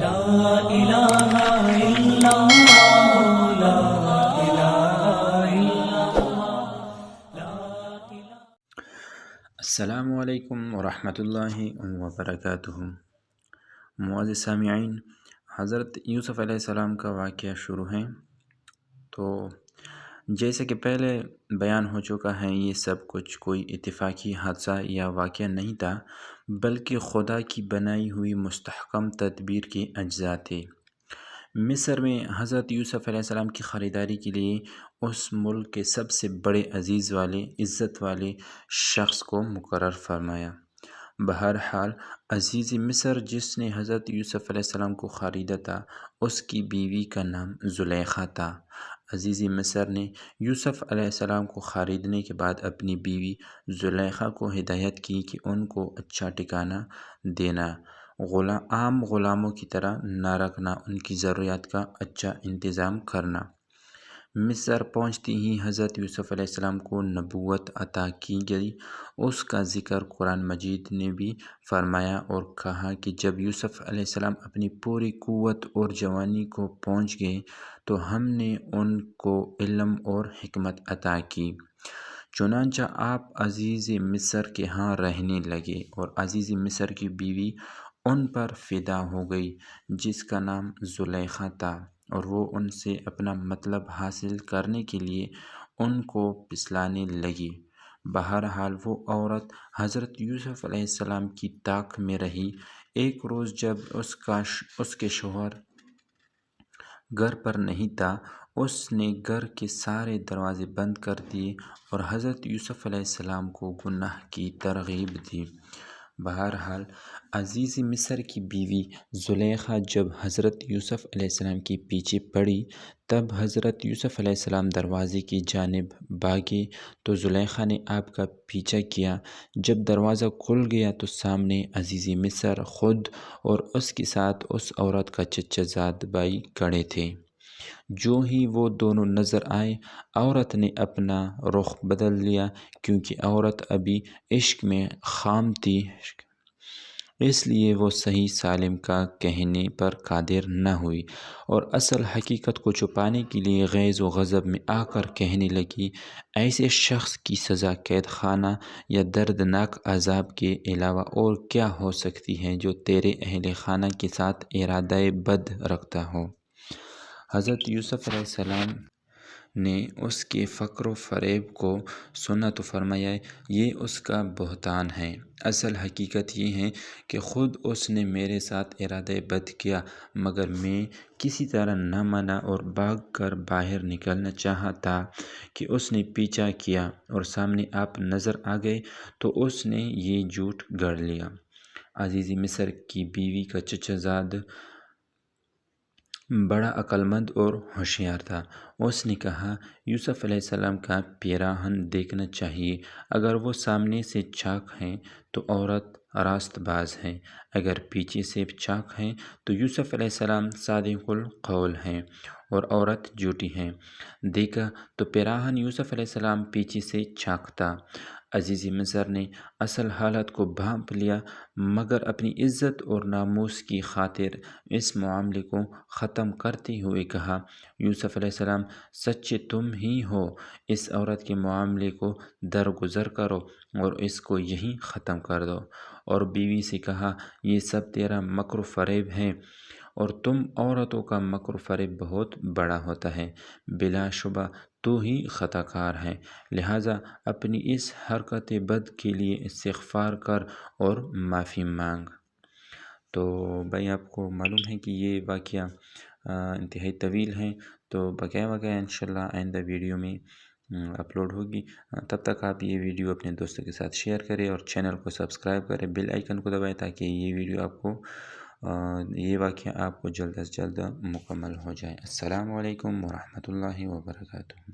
لا الہ الا اللہ لا الہ الا اللہ. السلام علیکم ورحمتہ اللہ وبرکاتہ. معزز سامعین، حضرت یوسف علیہ السلام کا واقعہ شروع ہے. تو جیسے کہ پہلے بیان ہو چکا ہے، یہ سب کچھ کوئی اتفاقی حادثہ یا واقعہ نہیں تھا، بلکہ خدا کی بنائی ہوئی مستحکم تدبیر کے اجزاء تھے. مصر میں حضرت یوسف علیہ السلام کی خریداری کے لیے اس ملک کے سب سے بڑے عزت والے شخص کو مقرر فرمایا. بہرحال عزیز مصر جس نے حضرت یوسف علیہ السلام کو خریدا تھا، اس کی بیوی کا نام زلیخا تھا. عزیز مصر نے یوسف علیہ السلام کو خریدنے کے بعد اپنی بیوی زلیخا کو ہدایت کی کہ ان کو اچھا ٹھکانہ دینا، عام غلاموں کی طرح نہ رکھنا، ان کی ضروریات کا اچھا انتظام کرنا. مصر پہنچتی ہی حضرت یوسف علیہ السلام کو نبوت عطا کی گئی. اس کا ذکر قرآن مجید نے بھی فرمایا اور کہا کہ جب یوسف علیہ السلام اپنی پوری قوت اور جوانی کو پہنچ گئے تو ہم نے ان کو علم اور حکمت عطا کی. چنانچہ آپ عزیز مصر کے ہاں رہنے لگے اور عزیز مصر کی بیوی ان پر فدا ہو گئی جس کا نام زلیخا تھا، اور وہ ان سے اپنا مطلب حاصل کرنے کے لیے ان کو پھسلانے لگی. بہرحال وہ عورت حضرت یوسف علیہ السلام کی طاق میں رہی. ایک روز جب اس کے شوہر گھر پر نہیں تھا، اس نے گھر کے سارے دروازے بند کر دیے اور حضرت یوسف علیہ السلام کو گناہ کی ترغیب دی. بہرحال عزیز مصر کی بیوی زلیخا جب حضرت یوسف علیہ السلام کے پیچھے پڑی، تب حضرت یوسف علیہ السلام دروازے کی جانب بھاگے تو زلیخا نے آپ کا پیچھا کیا. جب دروازہ کھل گیا تو سامنے عزیز مصر خود اور اس کے ساتھ اس عورت کا چچا زاد بھائی کھڑے تھے. جو ہی وہ دونوں نظر آئے، عورت نے اپنا رخ بدل لیا، کیونکہ عورت ابھی عشق میں خام تھی، اس لیے وہ صحیح سالم کا کہنے پر قادر نہ ہوئی اور اصل حقیقت کو چھپانے کے لیے غیظ و غضب میں آ کر کہنے لگی، ایسے شخص کی سزا قید خانہ یا دردناک عذاب کے علاوہ اور کیا ہو سکتی ہے جو تیرے اہل خانہ کے ساتھ ارادہ بد رکھتا ہو. حضرت یوسف علیہ السلام نے اس کے فقر و فریب کو سنا تو فرمایا، یہ اس کا بہتان ہے. اصل حقیقت یہ ہے کہ خود اس نے میرے ساتھ ارادہ بد کیا، مگر میں کسی طرح نہ مانا اور بھاگ کر باہر نکلنا چاہا تھا کہ اس نے پیچھا کیا اور سامنے آپ نظر آ گئے تو اس نے یہ جھوٹ گھڑ لیا. عزیز مصر کی بیوی کا چچا زاد بڑا عقل مند اور ہوشیار تھا. اس نے کہا، یوسف علیہ السلام کا پیراہن دیکھنا چاہیے. اگر وہ سامنے سے چاک ہیں تو عورت راست باز ہے، اگر پیچھے سے چاک ہیں تو یوسف علیہ السلام صادق القول ہیں اور عورت جھوٹی ہے. دیکھا تو پیراہن یوسف علیہ السلام پیچھے سے چاک تھا. عزیز مصر نے اصل حالت کو بھانپ لیا، مگر اپنی عزت اور ناموس کی خاطر اس معاملے کو ختم کرتے ہوئے کہا، یوسف علیہ السلام سچے تم ہی ہو، اس عورت کے معاملے کو درگزر کرو اور اس کو یہیں ختم کر دو. اور بیوی سے کہا، یہ سب تیرا مکر و فریب ہے اور تم عورتوں کا مکر و فریب بہت بڑا ہوتا ہے، بلا شبہ تو ہی خطا کار ہے، لہٰذا اپنی اس حرکت بد کے لیے استغفار کر اور معافی مانگ. تو بھائی آپ کو معلوم ہے کہ یہ واقعہ انتہائی طویل ہے، تو بقیہ انشاءاللہ آئندہ ویڈیو میں اپلوڈ ہوگی. تب تک آپ یہ ویڈیو اپنے دوستوں کے ساتھ شیئر کریں اور چینل کو سبسکرائب کریں، بیل آئیکن کو دبائیں تاکہ یہ ویڈیو آپ کو یہ واقعہ آپ کو جلد از جلد مکمل ہو جائے. السلام علیکم ورحمتہ اللہ وبرکاتہ.